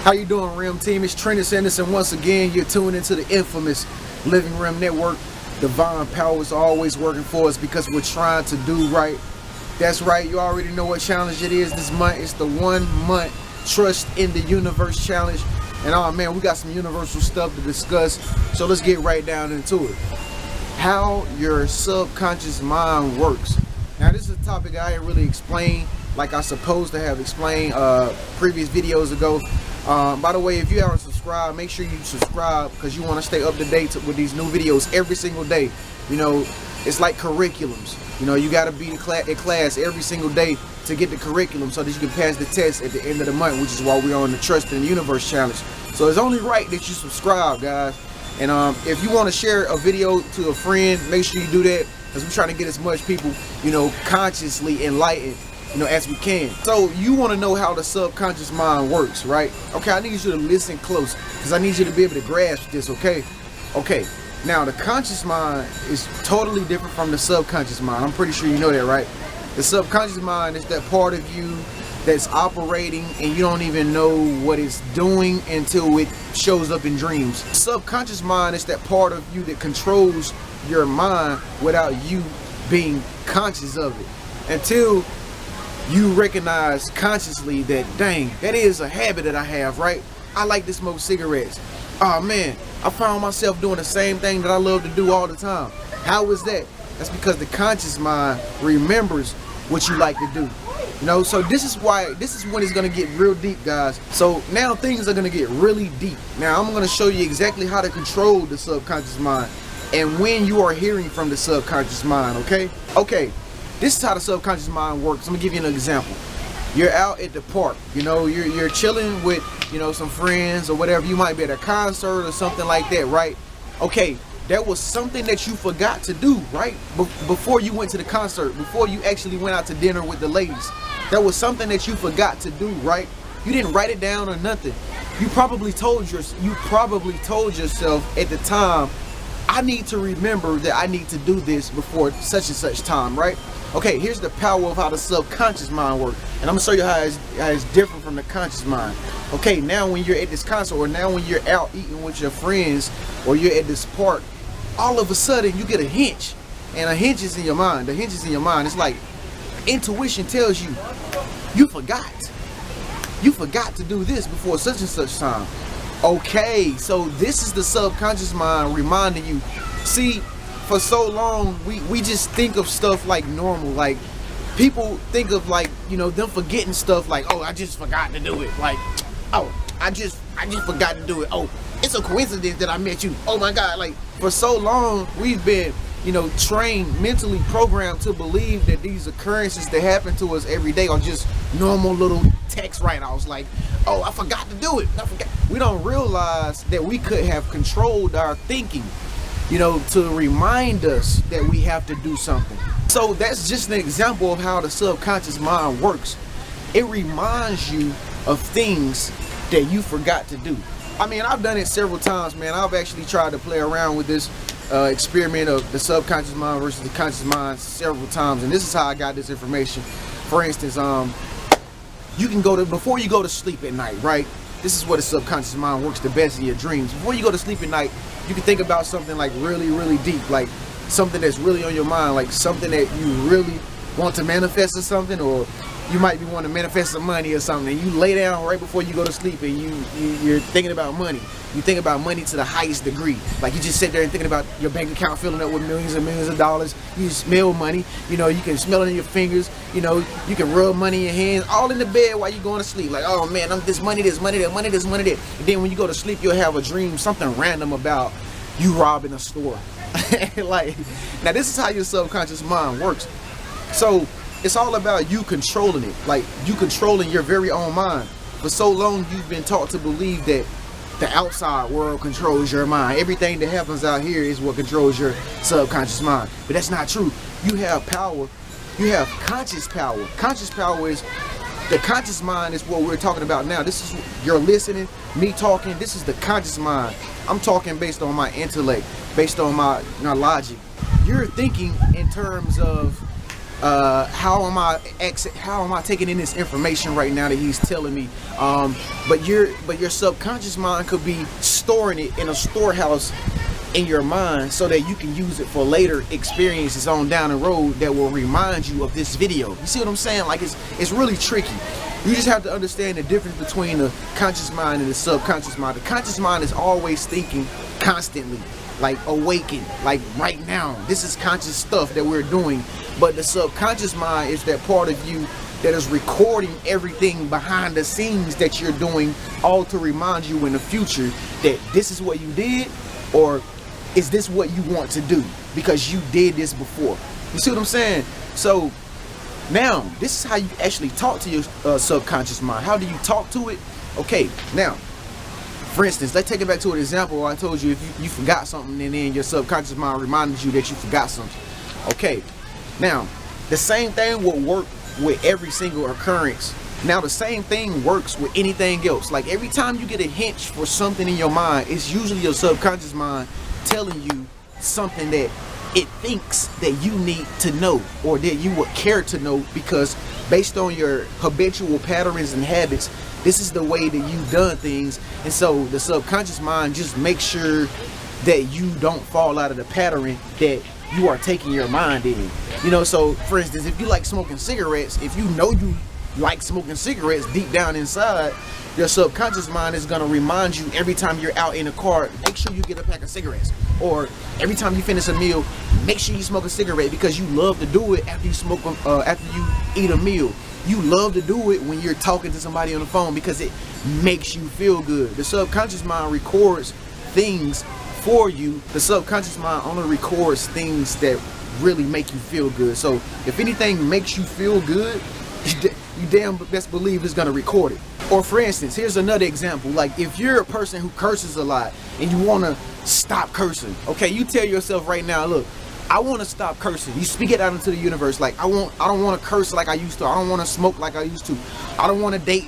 How you doing, Rim Team? It's Trenius, and once again, you're tuned into the infamous Living Rim Network. Divine power is always working for us because we're trying to do right. That's right, you already know what challenge it is this month. It's the 1 month Trust in the Universe challenge. And oh man, we got some universal stuff to discuss. So let's get right down into it. How your subconscious mind works. Now this is a topic I ain't really explained like I supposed to have explained previous videos ago. By the way, if you haven't subscribed, make sure you subscribe because you want to stay up to date with these new videos every single day. You know, it's like curriculums. You know, you got to be in class every single day to get the curriculum so that you can pass the test at the end of the month, which is why we're on the Trust in the Universe challenge. So it's only right that you subscribe, guys. And if you want to share a video to a friend, make sure you do that because we're trying to get as much people, you know, consciously enlightened, you know, as we can. So you want to know how the subconscious mind works, right? Okay, I need you to listen close because I need you to be able to grasp this, okay? Okay, now the conscious mind is totally different from the subconscious mind. I'm pretty sure you know that, right? The subconscious mind is that part of you that's operating and you don't even know what it's doing until it shows up in dreams. Subconscious mind is that part of you that controls your mind without you being conscious of it, until you recognize consciously that, dang, that is a habit that I have, right? I like to smoke cigarettes. Oh man, I found myself doing the same thing that I love to do all the time. How is that? That's because the conscious mind remembers what you like to do. You know, so this is when it's gonna get real deep, guys. So now things are gonna get really deep. Now I'm gonna show you exactly how to control the subconscious mind and when you are hearing from the subconscious mind, okay? Okay. This is how the subconscious mind works. I'm gonna give you an example. You're out at the park, you know, you're chilling with, you know, some friends or whatever. You might be at a concert or something like that, right? Okay, that was something that you forgot to do, right? Before you went to the concert, before you actually went out to dinner with the ladies, that was something that you forgot to do, right? You didn't write it down or nothing. You probably told yourself at the time, I need to remember that I need to do this before such and such time, right? Okay, here's the power of how the subconscious mind works. And I'm gonna show you how it's different from the conscious mind. Okay, now when you're at this concert or now when you're out eating with your friends or you're at this park, all of a sudden you get a hinge. And a hinge is in your mind. The hinge is in your mind. It's like intuition tells you, you forgot. You forgot to do this before such and such time. Okay, so this is the subconscious mind reminding you. See, for so long we just think of stuff like normal. Like people think of, like, you know, them forgetting stuff like, oh, I just forgot to do it. Like, oh, I just forgot to do it. Oh, it's a coincidence that I met you. Oh my God. Like, for so long we've been, you know, trained, mentally programmed to believe that these occurrences that happen to us every day are just normal little text write-offs. Like, oh, I forgot to do it. I forgot. We don't realize that we could have controlled our thinking, you know, to remind us that we have to do something. So that's just an example of how the subconscious mind works. It reminds you of things that you forgot to do. I mean, I've done it several times, man. I've actually tried to play around with this experiment of the subconscious mind versus the conscious mind several times, and this is how I got this information. For instance, you can before you go to sleep at night, right? This is where the subconscious mind works the best in your dreams. Before you go to sleep at night, you can think about something like really, really deep, like something that's really on your mind, like something that you really want to manifest or something, or you might be wanting to manifest some money or something. And you lay down right before you go to sleep and you're thinking about money. You think about money to the highest degree. Like you just sit there and thinking about your bank account filling up with millions and millions of dollars. You smell money. You know, you can smell it in your fingers. You know, you can rub money in your hands, all in the bed while you're going to sleep. Like, oh man, I'm this money, this money, that money, this money, that. And then when you go to sleep, you'll have a dream, something random about you robbing a store. Like, now this is how your subconscious mind works. So it's all about you controlling it, like you controlling your very own mind. For so long, you've been taught to believe that the outside world controls your mind. Everything that happens out here is what controls your subconscious mind. But that's not true. You have power. You have conscious power. Conscious power is, the conscious mind is what we're talking about now. This is, you're listening, me talking, this is the conscious mind. I'm talking based on my intellect, based on my logic. You're thinking in terms of How am I taking in this information right now that he's telling me? But your subconscious mind could be storing it in a storehouse in your mind so that you can use it for later experiences on down the road that will remind you of this video. You see what I'm saying? Like, it's really tricky. You just have to understand the difference between the conscious mind and the subconscious mind. The conscious mind is always thinking constantly, like awakened, like right now. This is conscious stuff that we're doing. But the subconscious mind is that part of you that is recording everything behind the scenes that you're doing, all to remind you in the future that this is what you did, or is this what you want to do because you did this before. You see what I'm saying? So now this is how you actually talk to your subconscious mind. How do you talk to it? Okay, now for instance, let's take it back to an example where I told you if you forgot something and then your subconscious mind reminded you that you forgot something. Okay, now the same thing will work with every single occurrence. Now the same thing works with anything else. Like every time you get a hinge for something in your mind, it's usually your subconscious mind telling you something that it thinks that you need to know, or that you would care to know, because based on your habitual patterns and habits, this is the way that you've done things. And so the subconscious mind just makes sure that you don't fall out of the pattern that you are taking your mind in. You know, so for instance, if you like smoking cigarettes, if you know you like smoking cigarettes deep down inside, your subconscious mind is going to remind you every time you're out in a car, make sure you get a pack of cigarettes. Or every time you finish a meal, make sure you smoke a cigarette, because you love to do it after you smoke after you eat a meal. You love to do it when you're talking to somebody on the phone because it makes you feel good. The subconscious mind records things for you. The subconscious mind only records things that really make you feel good. So if anything makes you feel good, you damn best believe it's gonna record it. Or for instance, here's another example. Like if you're a person who curses a lot and you wanna stop cursing, okay, you tell yourself right now, look, I want to stop cursing. You speak it out into the universe. Like I don't want to curse like I used to. I don't want to smoke like I used to. I don't want to date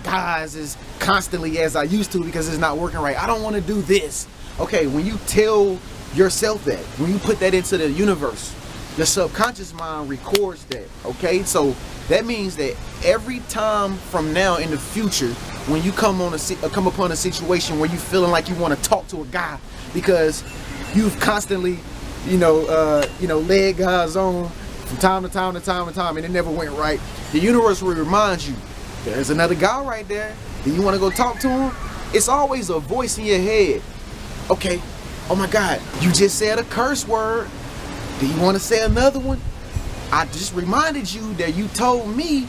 guys as constantly as I used to because it's not working right. I don't want to do this. Okay, when you tell yourself that, when you put that into the universe, the subconscious mind records that. Okay, so that means that every time from now in the future, when you come upon a situation where you feeling like you want to talk to a guy because you've constantly led guys on from time to time to time to time and it never went right, the universe will remind you, there's another guy right there. Do you want to go talk to him? It's always a voice in your head. Okay, oh my God, you just said a curse word. Do you want to say another one? I just reminded you that you told me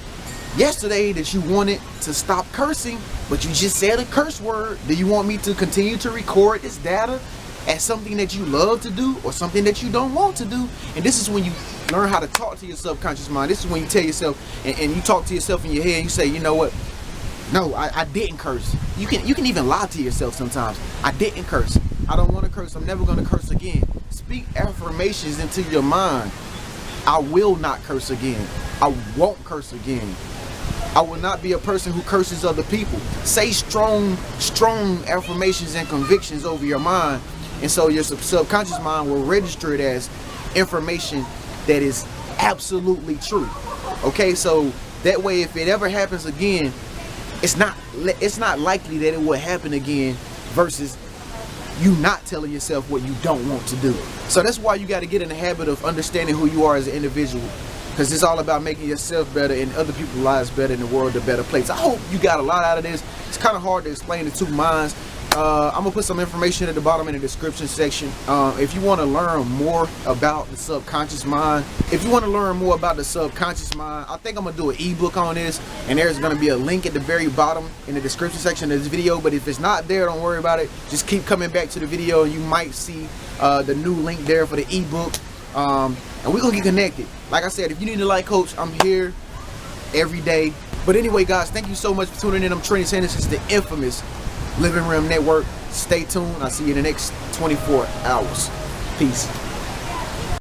yesterday that you wanted to stop cursing, but you just said a curse word. Do you want me to continue to record this data as something that you love to do or something that you don't want to do? And this is when you learn how to talk to your subconscious mind. This is when you tell yourself and you talk to yourself in your head and you say, you know what? No, I didn't curse. You can even lie to yourself sometimes. I didn't curse. I don't want to curse. I'm never going to curse again. Speak affirmations into your mind. I will not curse again. I won't curse again. I will not be a person who curses other people. Say strong affirmations and convictions over your mind. And so your subconscious mind will register it as information that is absolutely true. Okay, so that way if it ever happens again, it's not likely that it will happen again, versus you not telling yourself what you don't want to do. So that's why you got to get in the habit of understanding who you are as an individual, because it's all about making yourself better and other people's lives better and the world a better place. I hope you got a lot out of this. It's kind of hard to explain the two minds. I'm gonna put some information at the bottom in the description section. If you want to learn more about the subconscious mind, I think I'm gonna do an ebook on this, and there's gonna be a link at the very bottom in the description section of this video. But if it's not there, don't worry about it. Just keep coming back to the video and you might see the new link there for the ebook. And we're gonna get connected. Like I said, if you need a life coach, I'm here every day. But anyway, guys, thank you so much for tuning in. I'm Trenius, and this is the infamous Living Realm Network. Stay tuned. I'll see you in the next 24 hours. Peace.